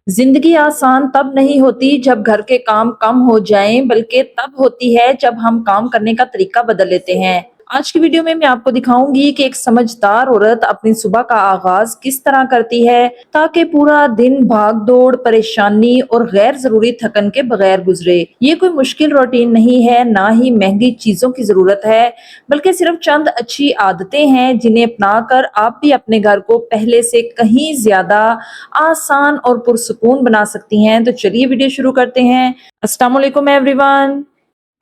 जिंदगी आसान तब नहीं होती जब घर के काम कम हो जाएं, बल्कि तब होती है जब हम काम करने का तरीका बदल लेते हैं। आज की वीडियो में मैं आपको दिखाऊंगी कि एक समझदार औरत अपनी सुबह का आगाज किस तरह करती है ताकि पूरा दिन भाग दौड़, परेशानी और गैर जरूरी थकन के बगैर गुजरे। ये कोई मुश्किल रूटीन नहीं है, ना ही महंगी चीजों की जरूरत है, बल्कि सिर्फ चंद अच्छी आदतें हैं जिन्हें अपनाकर आप भी अपने घर को पहले से कहीं ज्यादा आसान और पुरसुकून बना सकती हैं। तो चलिए वीडियो शुरू करते हैं। अस्सलाम वालेकुम एवरीवन।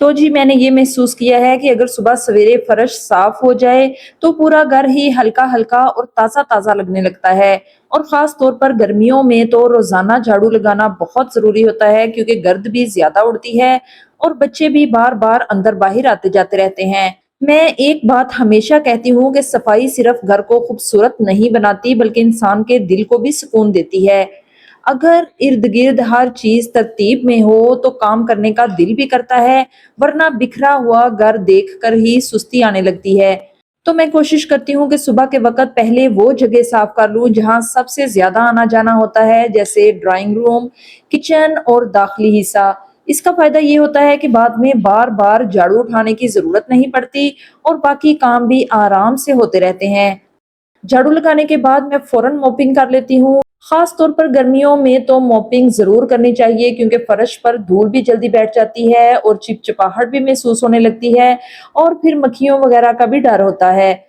तो जी, मैंने ये महसूस किया है कि अगर सुबह सवेरे फर्श साफ हो जाए तो पूरा घर ही हल्का हल्का और ताज़ा ताज़ा लगने लगता है। और खास तौर पर गर्मियों में तो रोजाना झाड़ू लगाना बहुत जरूरी होता है, क्योंकि गर्द भी ज्यादा उड़ती है और बच्चे भी बार बार अंदर बाहर आते जाते रहते हैं। मैं एक बात हमेशा कहती हूँ कि सफाई सिर्फ घर को खूबसूरत नहीं बनाती, बल्कि इंसान के दिल को भी सुकून देती है। अगर इर्द गिर्द हर चीज तरतीब में हो तो काम करने का दिल भी करता है, वरना बिखरा हुआ घर देखकर ही सुस्ती आने लगती है। तो मैं कोशिश करती हूँ कि सुबह के वक्त पहले वो जगह साफ कर लूँ जहाँ सबसे ज्यादा आना जाना होता है, जैसे ड्राइंग रूम, किचन और दाखिली हिस्सा। इसका फायदा ये होता है कि बाद में बार बार झाड़ू उठाने की जरूरत नहीं पड़ती और बाकी काम भी आराम से होते रहते हैं। झाड़ू लगाने के बाद मैं फौरन मॉपिंग कर लेती हूँ। खास तौर पर गर्मियों में तो मॉपिंग जरूर करनी चाहिए, क्योंकि फर्श पर धूल भी जल्दी बैठ जाती है और चिपचिपाहट भी महसूस होने लगती है, और फिर मक्खियों वगैरह का भी डर होता है।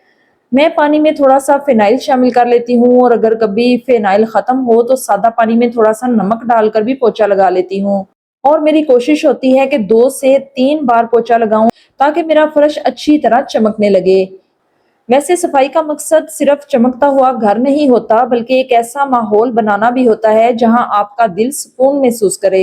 मैं पानी में थोड़ा सा फिनाइल शामिल कर लेती हूँ, और अगर कभी फिनाइल खत्म हो तो सादा पानी में थोड़ा सा नमक डालकर भी पोछा लगा लेती हूँ। और मेरी कोशिश होती है कि 2 से 3 बार पोछा लगाऊं ताकि मेरा फर्श अच्छी तरह चमकने लगे। वैसे सफाई का मकसद सिर्फ चमकता हुआ घर नहीं होता, बल्कि एक ऐसा माहौल बनाना भी होता है जहां आपका दिल सुकून महसूस करे।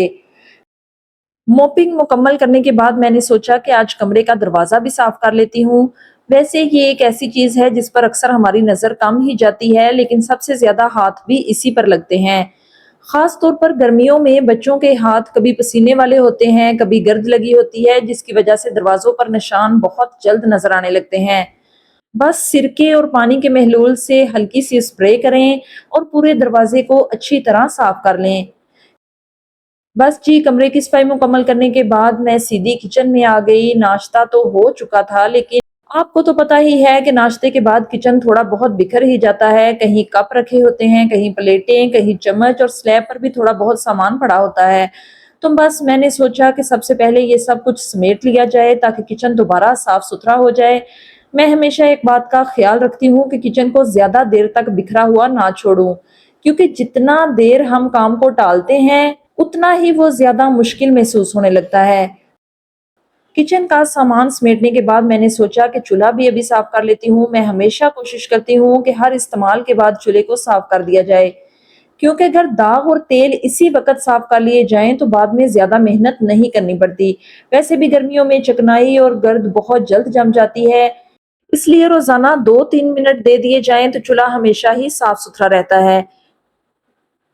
मोपिंग मुकम्मल करने के बाद मैंने सोचा कि आज कमरे का दरवाजा भी साफ कर लेती हूँ। वैसे ये एक ऐसी चीज है जिस पर अक्सर हमारी नजर कम ही जाती है, लेकिन सबसे ज्यादा हाथ भी इसी पर लगते हैं। खास तौर पर गर्मियों में बच्चों के हाथ कभी पसीने वाले होते हैं, कभी गर्द लगी होती है, जिसकी वजह से दरवाजों पर निशान बहुत जल्द नजर आने लगते हैं। बस सिरके और पानी के महलूल से हल्की सी स्प्रे करें और पूरे दरवाजे को अच्छी तरह साफ कर लें। बस जी, कमरे की सफाई मुकम्मल करने के बाद मैं सीधी किचन में आ गई। नाश्ता तो हो चुका था, लेकिन आपको तो पता ही है कि नाश्ते के बाद किचन थोड़ा बहुत बिखर ही जाता है। कहीं कप रखे होते हैं, कहीं प्लेटें, कहीं चम्मच, और स्लैब पर भी थोड़ा बहुत सामान पड़ा होता है। तो बस मैंने सोचा कि सबसे पहले ये सब कुछ समेट लिया जाए ताकि किचन दोबारा साफ सुथरा हो जाए। मैं हमेशा एक बात का ख्याल रखती हूँ कि किचन को ज्यादा देर तक बिखरा हुआ ना छोड़ूं, क्योंकि जितना देर हम काम को टालते हैं उतना ही वो ज्यादा मुश्किल महसूस होने लगता है। किचन का सामान समेटने के बाद मैंने सोचा कि चूल्हा भी अभी साफ कर लेती हूँ। मैं हमेशा कोशिश करती हूँ कि हर इस्तेमाल के बाद चूल्हे को साफ कर दिया जाए, क्योंकि अगर दाग और तेल इसी वक्त साफ कर लिए जाएं तो बाद में ज्यादा मेहनत नहीं करनी पड़ती। वैसे भी गर्मियों में चिकनाई और गर्द बहुत जल्द जम जाती है, इसलिए रोजाना 2-3 मिनट दे दिए जाएं तो चूल्हा हमेशा ही साफ सुथरा रहता है।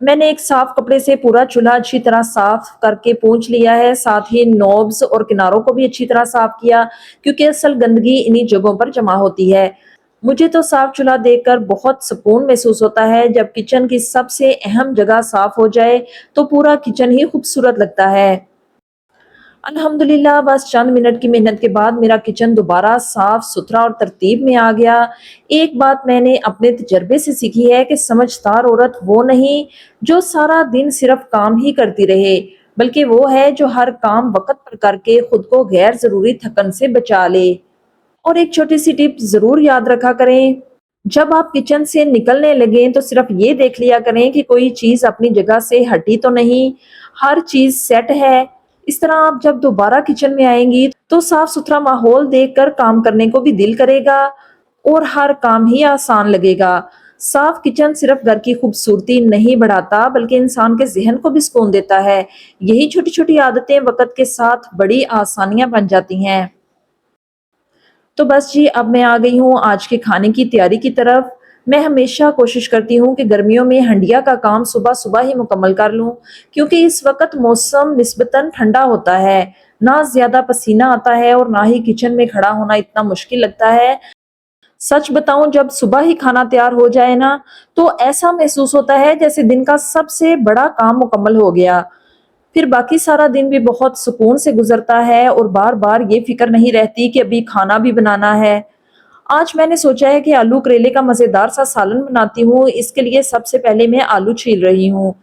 मैंने एक साफ कपड़े से पूरा चूल्हा अच्छी तरह साफ करके पोंछ लिया है, साथ ही नॉब्स और किनारों को भी अच्छी तरह साफ किया, क्योंकि असल गंदगी इन्हीं जगहों पर जमा होती है। मुझे तो साफ चूल्हा देखकर बहुत सुकून महसूस होता है। जब किचन की सबसे अहम जगह साफ हो जाए तो पूरा किचन ही खूबसूरत लगता है। अल्हम्दुलिल्लाह, बस चंद मिनट की मेहनत के बाद मेरा किचन दोबारा साफ सुथरा और तरतीब में आ गया। एक बात मैंने अपने तजर्बे से सीखी है कि समझदार औरत वो नहीं जो सारा दिन सिर्फ काम ही करती रहे, बल्कि वो है जो हर काम वक्त पर करके खुद को गैर जरूरी थकन से बचा ले। और एक छोटी सी टिप जरूर याद रखा करें, जब आप किचन से निकलने लगे तो सिर्फ ये देख लिया करें कि कोई चीज अपनी जगह से हटी तो नहीं, हर चीज सेट है। इस तरह आप जब दोबारा किचन में आएंगी तो साफ सुथरा माहौल देखकर काम करने को भी दिल करेगा और हर काम ही आसान लगेगा। साफ किचन सिर्फ घर की खूबसूरती नहीं बढ़ाता, बल्कि इंसान के जहन को भी सुकून देता है। यही छोटी छोटी आदतें वक्त के साथ बड़ी आसानियां बन जाती हैं। तो बस जी, अब मैं आ गई हूँ आज के खाने की तैयारी की तरफ। मैं हमेशा कोशिश करती हूँ कि गर्मियों में हंडिया का काम सुबह सुबह ही मुकम्मल कर लूँ, क्योंकि इस वक्त मौसम निस्बतन ठंडा होता है, ना ज्यादा पसीना आता है और ना ही किचन में खड़ा होना इतना मुश्किल लगता है। सच बताऊं, जब सुबह ही खाना तैयार हो जाए ना, तो ऐसा महसूस होता है जैसे दिन का सबसे बड़ा काम मुकम्मल हो गया। फिर बाकी सारा दिन भी बहुत सुकून से गुजरता है और बार बार ये फिक्र नहीं रहती कि अभी खाना भी बनाना है। आज मैंने सोचा है कि आलू करेले का मजेदार सा सालन बनाती हूँ। इसके लिए सबसे पहले मैं आलू छील रही हूँ।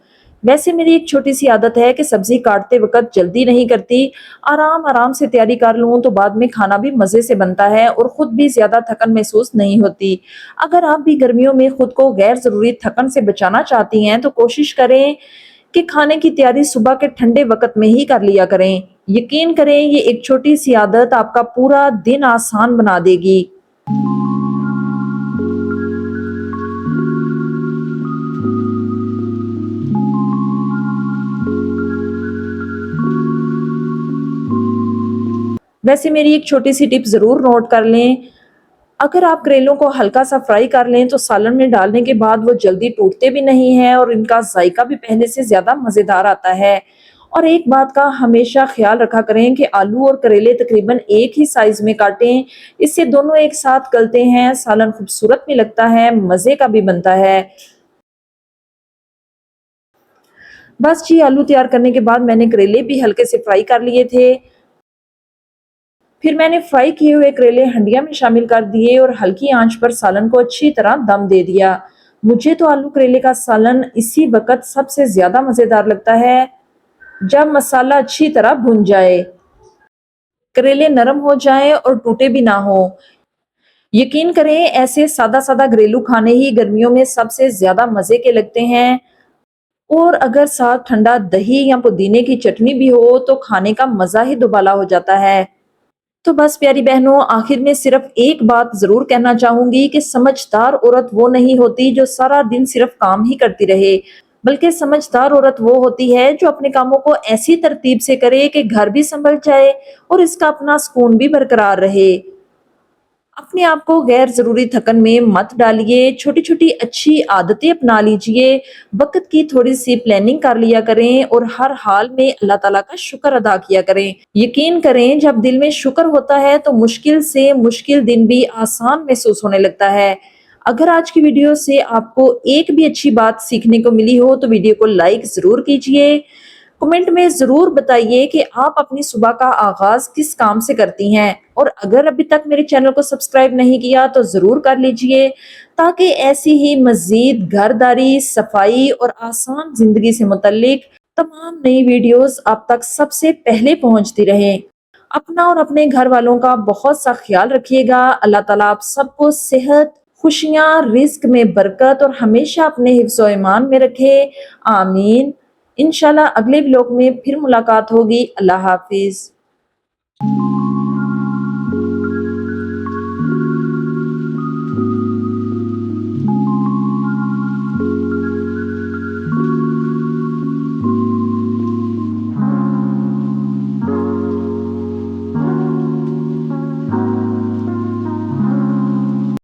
वैसे मेरी एक छोटी सी आदत है कि सब्जी काटते वक्त जल्दी नहीं करती, आराम आराम से तैयारी कर लूँ तो बाद में खाना भी मजे से बनता है और खुद भी ज्यादा थकन महसूस नहीं होती। अगर आप भी गर्मियों में खुद को गैर जरूरी थकन से बचाना चाहती हैं तो कोशिश करें कि खाने की तैयारी सुबह के ठंडे वक्त में ही कर लिया करें। यकीन करें, ये एक छोटी सी आदत आपका पूरा दिन आसान बना देगी। वैसे मेरी एक छोटी सी टिप जरूर नोट कर लें। अगर आप करेलों को हल्का सा फ्राई कर लें तो सालन में डालने के बाद वो जल्दी टूटते भी नहीं है और इनका जायका भी पहले से ज्यादा मजेदार आता है। और एक बात का हमेशा ख्याल रखा करें कि आलू और करेले तकरीबन एक ही साइज में काटें। इससे दोनों एक साथ गलते हैं, सालन खूबसूरत भी लगता है, मजे का भी बनता है। बस जी, आलू तैयार करने के बाद मैंने करेले भी हल्के से फ्राई कर लिए थे। फिर मैंने फ्राई किए हुए करेले हंडिया में शामिल कर दिए और हल्की आंच पर सालन को अच्छी तरह दम दे दिया। मुझे तो आलू करेले का सालन इसी वक्त सबसे ज्यादा मजेदार लगता है, जब मसाला अच्छी तरह भुन जाए, करेले नरम हो जाएं और टूटे भी ना हो। यकीन करें, ऐसे सादा सादा घरेलू खाने ही गर्मियों में सबसे ज्यादा मजे के लगते हैं। और अगर साथ ठंडा दही या पुदीने की चटनी भी हो तो खाने का मजा ही दुबाला हो जाता है। तो बस प्यारी बहनों, आखिर में सिर्फ एक बात जरूर कहना चाहूंगी कि समझदार औरत वो नहीं होती जो सारा दिन सिर्फ काम ही करती रहे, बल्कि समझदार औरत वो होती है जो अपने कामों को ऐसी तरतीब से करे कि घर भी संभल जाए और इसका अपना सुकून भी बरकरार रहे। अपने आप को गैर जरूरी थकन में मत डालिए, छोटी छोटी अच्छी आदतें अपना लीजिए, वक्त की थोड़ी सी प्लानिंग कर लिया करें और हर हाल में अल्लाह ताला का शुक्र अदा किया करें। यकीन करें, जब दिल में शुक्र होता है तो मुश्किल से मुश्किल दिन भी आसान महसूस होने लगता है। अगर आज की वीडियो से आपको एक भी अच्छी बात सीखने को मिली हो तो वीडियो को लाइक जरूर कीजिए। कमेंट में जरूर बताइए कि आप अपनी सुबह का आगाज किस काम से करती हैं, और अगर अभी तक मेरे चैनल को सब्सक्राइब नहीं किया तो जरूर कर लीजिए, ताकि ऐसी ही मजीद घरदारी, सफाई और आसान जिंदगी से मुतल्लिक तमाम नई वीडियोस आप तक सबसे पहले पहुंचती रहे। अपना और अपने घर वालों का बहुत सा ख्याल रखिएगा। अल्लाह ताला आप सबको सेहत, खुशियां, रिस्क में बरकत और हमेशा अपने हिफ्ज़-ओ ईमान में रखे। आमीन। इंशाल्लाह अगले व्लॉग में फिर मुलाकात होगी। अल्लाह हाफिज।